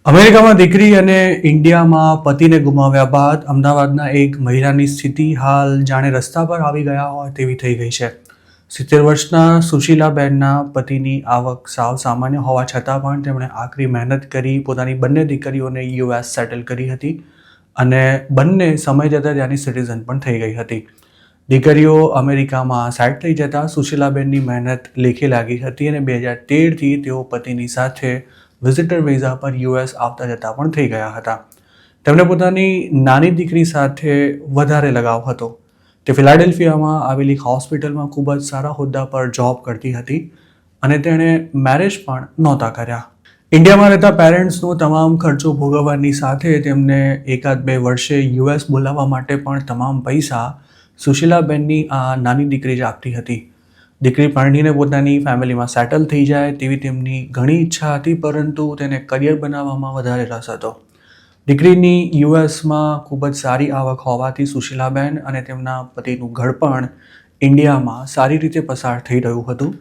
અમેરિકામાં દીકરી અને ઇન્ડિયામાં પતિને ગુમાવ્યા બાદ અમદાવાદના એક મહિલાની સ્થિતિ હાલ જાણે રસ્તા પર આવી ગયા હોય તેવી થઈ ગઈ છે. 70 વર્ષના સુશીલાબેનના પતિની આવક સાવ સામાન્ય હોવા છતાં પણ તેમણે આકરી મહેનત કરી પોતાની બંને દીકરીઓને યુએસ સેટલ કરી હતી અને બંને સમય જતાં ત્યાંની સિટીઝન પણ થઈ ગઈ હતી. દીકરીઓ અમેરિકામાં સેટ થઈ જતાં સુશીલાબેનની મહેનત લેખે લાગી હતી અને 2013થી તેઓ પતિની સાથે વિઝિટર વિઝા પર યુએસ આવતા જતા પણ થઈ ગયા હતા. તેમને પોતાની નાની દીકરી સાથે વધારે લગાવ હતો. તે ફિલાડેલ્ફિયામાં આવેલી હોસ્પિટલમાં ખૂબ જ સારા હોદ્દા પર જોબ કરતી હતી અને તેણે મેરેજ પણ નહોતા કર્યા. ઇન્ડિયામાં રહેતા પેરેન્ટ્સનો તમામ ખર્ચો ભોગવવાની સાથે તેમને 1-2 વર્ષે યુએસ બોલાવવા માટે પણ તમામ પૈસા સુશીલાબેનની આ નાની દીકરી જ આપતી હતી. દીકરી પરણીને પોતાની ફેમિલીમાં સેટલ થઈ જાય તેવી તેમની ઘણી ઈચ્છા હતી, પરંતુ તેને કરિયર બનાવવામાં વધારે રસ હતો. દીકરીની યુએસમાં ખૂબ જ સારી આવક હોવાથી સુશીલાબેન અને તેમના પતિનું ઘડપણ ઇન્ડિયામાં સારી રીતે પસાર થઈ રહ્યું હતું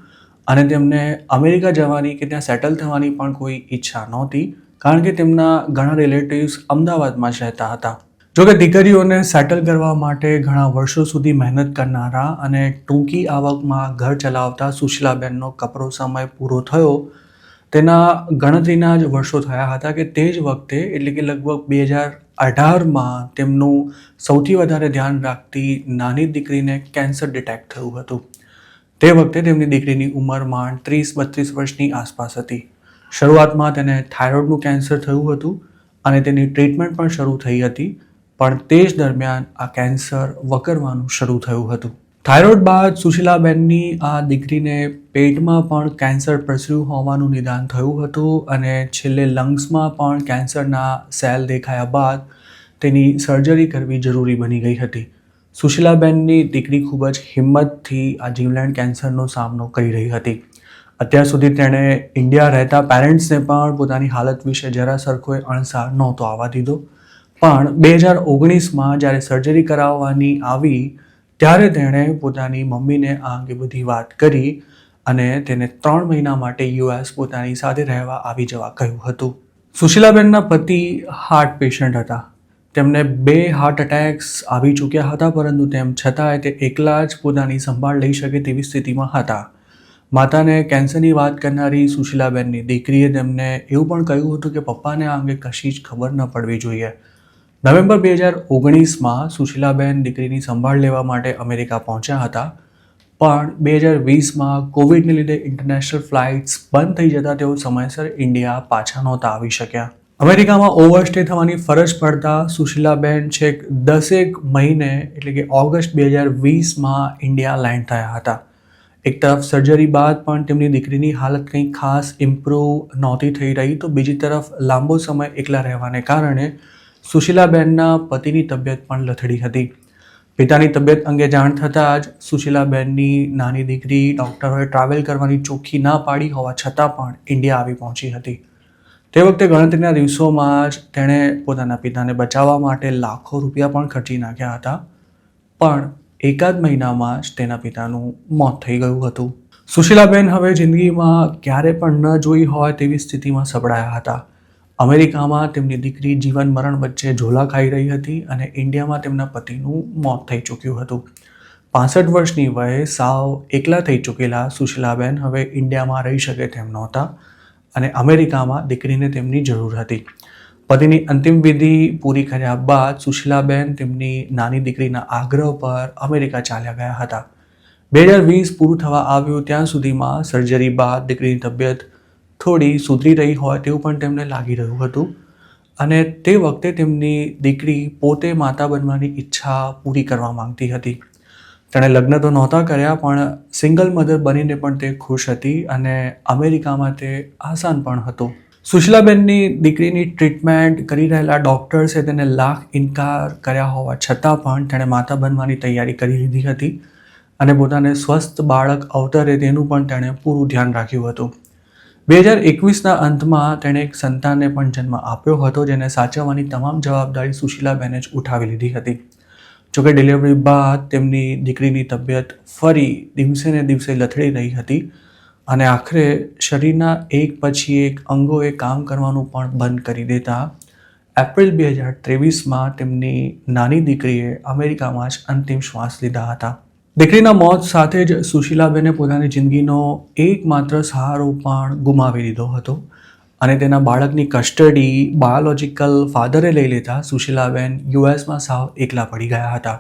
અને તેમને અમેરિકા જવાની કે ત્યાં સેટલ થવાની પણ કોઈ ઈચ્છા નહોતી, કારણ કે તેમના ઘણા રિલેટિવ્સ અમદાવાદમાં જ રહેતા હતા. જોકે દીકરીઓને સેટલ કરવા માટે ઘણા વર્ષો સુધી મહેનત કરનારા અને ટૂંકી આવકમાં ઘર ચલાવતા સુશીલાબેનનો કપરો સમય પૂરો થયો તેના ગણતરીના જ વર્ષો થયા હતા કે તે જ વખતે એટલે કે લગભગ 2018માં તેમનું સૌથી વધારે ધ્યાન રાખતી નાની દીકરીને કેન્સર ડિટેક્ટ થયું હતું. તે વખતે તેમની દીકરીની ઉંમર માંડ 30-32 વર્ષની આસપાસ હતી. શરૂઆતમાં તેને થાઇરોઇડનું કેન્સર થયું હતું અને તેની ટ્રીટમેન્ટ પણ શરૂ થઈ હતી, પણ તે જ દરમિયાન આ કેન્સર વકરવાનું શરૂ થયું હતું. થાઇરોઇડ બાદ સુશીલાબેનની આ દીકરીને પેટમાં પણ કેન્સર પ્રસર્યું હોવાનું નિદાન થયું હતું અને છેલ્લે લંગ્સમાં પણ કેન્સરના સેલ દેખાયા બાદ તેની સર્જરી કરવી જરૂરી બની ગઈ હતી. સુશીલાબેનની દીકરી ખૂબ જ હિંમતથી આ જીવલેણ કેન્સરનો સામનો કરી રહી હતી. અત્યાર સુધી તેણે ઇન્ડિયા રહેતા પેરેન્ટ્સને પણ પોતાની હાલત વિશે જરા સરખો અણસાર નહોતો આવવા દીધો. પણ 2019માં જ્યારે સર્જરી કરાવવાની આવી ત્યારે તેણે પોતાની મમ્મીને આ અંગે બધી વાત કરી અને તેને 3 મહિના માટે યુએસ પોતાની સાથે રહેવા આવી જવા કહ્યું હતું. સુશીલાબેનના પતિ હાર્ટ પેશન્ટ હતા. તેમને 2 હાર્ટ એટેક્સ આવી ચૂક્યા હતા, પરંતુ તેમ છતાંય તે એકલા જ પોતાની સંભાળ લઈ શકે તેવી સ્થિતિમાં હતા. માતાને કેન્સરની વાત કરનારી સુશીલાબેનની દીકરીએ તેમને એવું પણ કહ્યું હતું કે પપ્પાને આ અંગે કશી જ ખબર ન પડવી જોઈએ. નવેમ્બર 2019માં સુશીલાબેન દીકરીની સંભાળ લેવા માટે અમેરિકા પહોંચ્યા હતા, પણ 2020માં કોવિડને લીધે ઇન્ટરનેશનલ ફ્લાઇટ્સ બંધ થઈ જતાં તેઓ સમયસર ઇન્ડિયા પાછા નહોતા આવી શક્યા. અમેરિકામાં ઓવરસ્ટે થવાની ફરજ પડતા સુશીલાબેન છેક 10 મહિને એટલે કે ઓગસ્ટ 2020માં ઇન્ડિયા લેન્ડ થયા હતા. એક તરફ સર્જરી બાદ પણ તેમની દીકરીની હાલત કંઈ ખાસ ઇમ્પ્રૂવ નહોતી થઈ રહી, તો બીજી તરફ લાંબો સમય એકલા રહેવાને કારણે સુશીલાબેનના પતિની તબિયત પણ લથડી હતી. પિતાની તબિયત અંગે જાણ થતાં જ સુશીલાબેનની નાની દીકરી ડૉક્ટરોએ ટ્રાવેલ કરવાની ચોખ્ખી ના પાડી હોવા છતાં પણ ઇન્ડિયા આવી પહોંચી હતી. તે વખતે ગણતરીના દિવસોમાં જ તેણે પોતાના પિતાને બચાવવા માટે લાખો રૂપિયા પણ ખર્ચી નાખ્યા હતા, પણ 1 મહિનામાં જ તેના પિતાનું મોત થઈ ગયું હતું. સુશીલાબેન હવે જિંદગીમાં ક્યારે પણ ન જોઈ હોય તેવી સ્થિતિમાં સપડાયા હતા. અમેરિકામાં તેમની દીકરી જીવન મરણ વચ્ચે ઝોલા ખાઈ રહી હતી અને ઇન્ડિયામાં તેમના પતિનું મોત થઈ ચૂક્યું હતું. 65 વર્ષની વયે સાવ એકલા થઈ ચૂકેલા સુશીલાબેન હવે ઇન્ડિયામાં રહી શકે તેમ નહોતા અને અમેરિકામાં દીકરીને તેમની જરૂર હતી. પતિની અંતિમ વિધિ પૂરી કર્યા બાદ સુશીલાબેન તેમની નાની દીકરીના આગ્રહ પર અમેરિકા ચાલ્યા ગયા હતા. 2020 પૂરું થવા આવ્યું ત્યાં સુધીમાં સર્જરી બાદ દીકરીની તબિયત થોડી સુધરી રહી હોય તેવું પણ તેમને લાગી રહ્યું હતું અને તે વખતે તેમની દીકરી પોતે માતા બનવાની ઈચ્છા પૂરી કરવા માંગતી હતી. તેણે લગ્ન તો નહોતા કર્યા, પણ સિંગલ મધર બનીને પણ તે ખુશ હતી અને અમેરિકામાં તે આસાન પણ હતું. સુશીલાબેનની દીકરીની ટ્રીટમેન્ટ કરી રહેલા ડૉક્ટર્સે તેને લાખ ઇનકાર કર્યા હોવા છતાં પણ તેણે માતા બનવાની તૈયારી કરી લીધી હતી અને પોતાને સ્વસ્થ બાળક અવતરે તેનું પણ તેણે પૂરું ધ્યાન રાખ્યું હતું. 2021ના અંતમાં તેણે એક સંતાનને પણ જન્મ આપ્યો હતો, જેને સાચવવાની તમામ જવાબદારી સુશીલાબેને જ ઉઠાવી લીધી હતી. જોકે ડિલિવરી બાદ તેમની દીકરીની તબિયત ફરી દિવસે ને દિવસે લથડી રહી હતી અને આખરે શરીરના એક પછી એક અંગોએ કામ કરવાનું પણ બંધ કરી દેતા એપ્રિલ 2023માં તેમની નાની દીકરીએ અમેરિકામાં જ અંતિમ શ્વાસ લીધા હતા. દીકરીના મોત સાથે જ સુશીલાબેને પોતાની જિંદગીનો એકમાત્ર સહારો પણ ગુમાવી લીધો હતો અને તેના બાળકની કસ્ટડી બાયોલોજિકલ ફાધરે લઈ લેતા સુશીલાબેન યુએસમાં સાવ એકલા પડી ગયા હતા.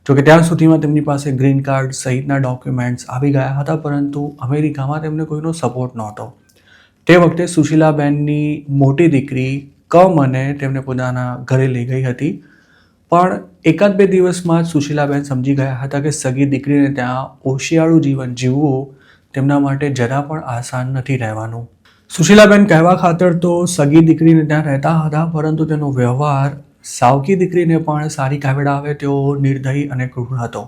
જોકે ત્યાં સુધીમાં તેમની પાસે ગ્રીન કાર્ડ સહિતના ડોક્યુમેન્ટ્સ આવી ગયા હતા, પરંતુ અમેરિકામાં તેમને કોઈનો સપોર્ટ નહોતો. તે વખતે સુશીલાબેનની મોટી દીકરી કમને તેમને પોતાના ઘરે લઈ ગઈ હતી, પણ એકાદ બે દિવસમાં જ સુશીલાબેન સમજી ગયા હતા કે સગી દીકરીને ત્યાં ઓશિયાળું જીવન જીવવું તેમના માટે જરા પણ આસાન નથી રહેવાનું. સુશીલાબેન કહેવા ખાતર તો સગી દીકરીને ત્યાં રહેતા હતા, પરંતુ તેનો વ્યવહાર સાવકી દીકરીને પણ સારી કાવડાવે તેવો નિર્દયી અને ક્રૂર હતો.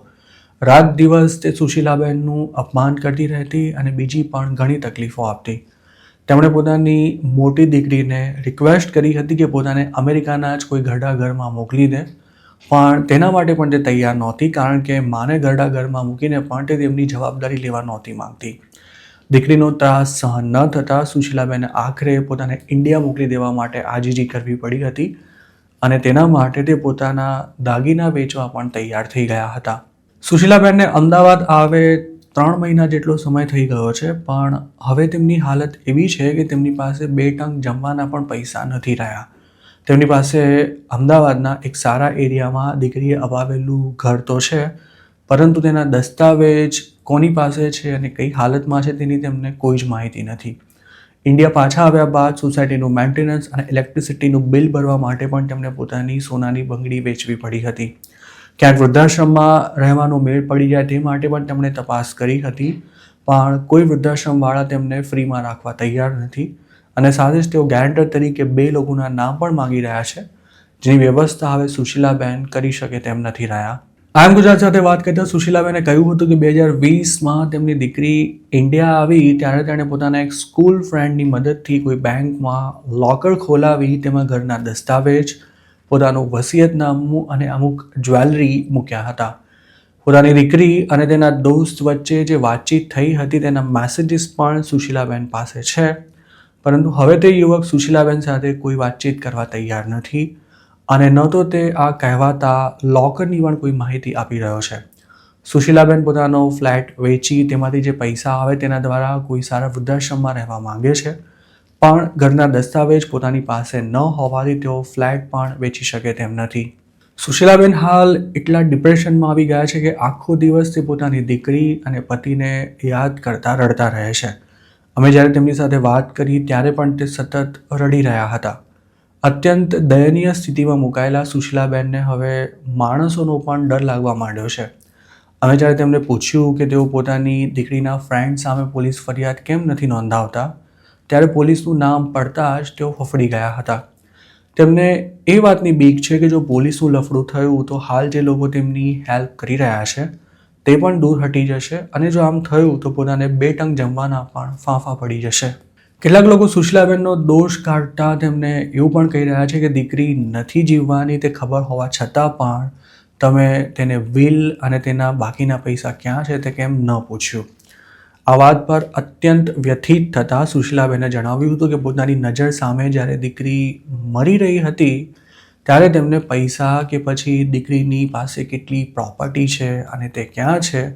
રાત દિવસ તે સુશીલાબેનનું અપમાન કરતી રહેતી અને બીજી પણ ઘણી તકલીફો આપતી. તેમણે પોતાની મોટી દીકરીને રિક્વેસ્ટ કરી હતી કે પોતાને અમેરિકાના જ કોઈ ઘરડા ઘરમાં મોકલી દે, પણ તેના માટે પણ તે તૈયાર નહોતી, કારણ કે માને ઘરડા ઘરમાં મૂકીને પણ તે તેમની જવાબદારી લેવા નહોતી માંગતી. દીકરીનો ત્રાસ સહન ન થતાં સુશીલાબેને આખરે પોતાને ઇન્ડિયા મોકલી દેવા માટે આજીજી કરવી પડી હતી અને તેના માટે તે પોતાના દાગીના વેચવા પણ તૈયાર થઈ ગયા હતા. સુશીલાબેનને અમદાવાદ આવે 3 મહિના જેટલો સમય થઈ ગયો છે, પણ હવે તેમની હાલત એવી છે કે તેમની પાસે 2 ટંક જમવાના પણ પૈસા નથી રહ્યા. તેમની પાસે અમદાવાદના એક સારા એરિયામાં દીકરીએ અપાવેલું ઘર તો છે, પરંતુ તેના દસ્તાવેજ કોની પાસે છે અને કઈ હાલતમાં છે તેની તેમને કોઈ જ માહિતી નથી. ઇન્ડિયા પાછા આવ્યા બાદ સોસાયટીનું મેન્ટેનન્સ અને ઇલેક્ટ્રિસિટીનું બિલ ભરવા માટે પણ તેમને પોતાની સોનાની બંગડી વેચવી પડી હતી. ક્યાંક વૃદ્ધાશ્રમમાં રહેવાનો મેળ પડી જાય તે માટે પણ તેમણે તપાસ કરી હતી, પણ કોઈ વૃદ્ધાશ્રમવાળા તેમને ફ્રીમાં રાખવા તૈયાર નથી અને સાથે જ તેઓ ગેરંટર તરીકે 2 લોકોના નામ પણ માંગી રહ્યા છે, જેની વ્યવસ્થા હવે સુશીલાબેન કરી શકે તેમ નથી રહ્યા. આમ ગુજરાત સાથે વાત કરતા સુશીલાબેને કહ્યું હતું કે 2020માં તેમની દીકરી ઇન્ડિયા આવી ત્યારે તેણે પોતાના એક સ્કૂલ ફ્રેન્ડની મદદથી કોઈ બેંકમાં લોકર ખોલાવી તેમાં ઘરના દસ્તાવેજ, પોતાનું વસિયતનામું અને અમુક જ્વેલરી મૂક્યા હતા. પોતાની દીકરી અને તેના દોસ્ત વચ્ચે જે વાતચીત થઈ હતી તેના મેસેજીસ પણ સુશીલાબેન પાસે છે, પરંતુ હવે તે યુવક સુશીલાબેન સાથે કોઈ વાતચીત કરવા તૈયાર નથી અને ન તો તે આ કહેવાતા લોકરની પણ કોઈ માહિતી આપી રહ્યો છે. સુશીલાબેન પોતાનો ફ્લેટ વેચી તેમાંથી જે પૈસા આવે તેના દ્વારા કોઈ સારા વૃદ્ધાશ્રમમાં રહેવા માંગે છે, પણ ઘરના દસ્તાવેજ પોતાની પાસે ન હોવાથી તેઓ ફ્લેટ પણ વેચી શકે તેમ નથી. સુશીલાબેન હાલ એટલા ડિપ્રેશનમાં આવી ગયા છે કે આખો દિવસ તે પોતાની દીકરી અને પતિને યાદ કરતા રડતા રહે છે. અમે જ્યારે તેમની સાથે વાત કરી ત્યારે પણ તે સતત રડી રહ્યા હતા. અત્યંત દયનીય સ્થિતિમાં મુકાયેલા સુશીલાબેનને હવે માણસોનો પણ ડર લાગવા માંડ્યો છે. અમે જ્યારે તેમને પૂછ્યું કે તેઓ પોતાની દીકરીના ફ્રેન્ડ સામે પોલીસ ફરિયાદ કેમ નથી નોંધાવતા, ત્યારે પોલીસનું નામ પડતા જ તેઓ ફફડી ગયા હતા. તેમને એ વાતની બીક છે કે જો પોલીસનું લફડું થયું તો હાલ જે લોકો તેમની હેલ્પ કરી રહ્યા છે તે પણ દૂર હટી જશે અને જો આમ થયું તો પોતાને 2 ટંક જમવાના પણ ફાંફા પડી જશે. કેટલાક લોકો સુશીલાબેનનો દોષ કાઢતા તેમને એવું પણ કહી રહ્યા છે કે દીકરી નથી જીવવાની તે ખબર હોવા છતાં પણ તમે તેને વિલ અને તેના બાકીના પૈસા ક્યાં છે તે કેમ ન પૂછ્યું. આ વાત પર અત્યંત વ્યથિત થતાં સુશીલાબેને જણાવ્યું હતું કે પોતાની નજર સામે જ્યારે દીકરી મરી રહી હતી ત્યારે તેમને પૈસા કે પછી દીકરીની પાસે કેટલી પ્રોપર્ટી છે અને તે ક્યાં છે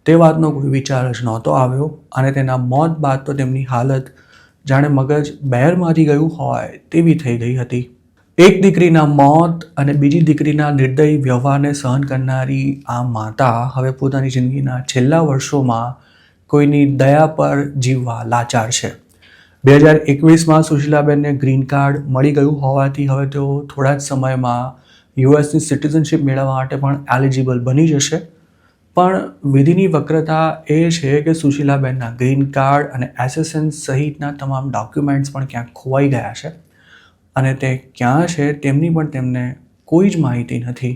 તે વાતનો કોઈ વિચાર જ નહોતો આવ્યો અને તેના મોત બાદ તો તેમની હાલત જાણે મગજ બહેરમાંથી ગયું હોય તેવી થઈ ગઈ હતી. એક દીકરીના મોત અને બીજી દીકરીના નિર્દયી વ્યવહારને સહન કરનારી આ માતા હવે પોતાની જિંદગીના છેલ્લા વર્ષોમાં કોઈની દયા પર જીવવા લાચાર છે. 2021માં સુશીલાબેનને ગ્રીન કાર્ડ મળી ગયું હોવાથી હવે તેઓ થોડા જ સમયમાં યુએસની સિટીઝનશિપ મેળવવા માટે પણ એલિજિબલ બની જશે. પણ વિધિની વક્રતા એ છે કે સુશીલાબેનના ગ્રીન કાર્ડ અને SSN સહિતના તમામ ડોક્યુમેન્ટ્સ પણ ક્યાંક ખોવાઈ ગયા છે અને તે ક્યાં છે તેમની પણ તેમને કોઈ જ માહિતી નથી.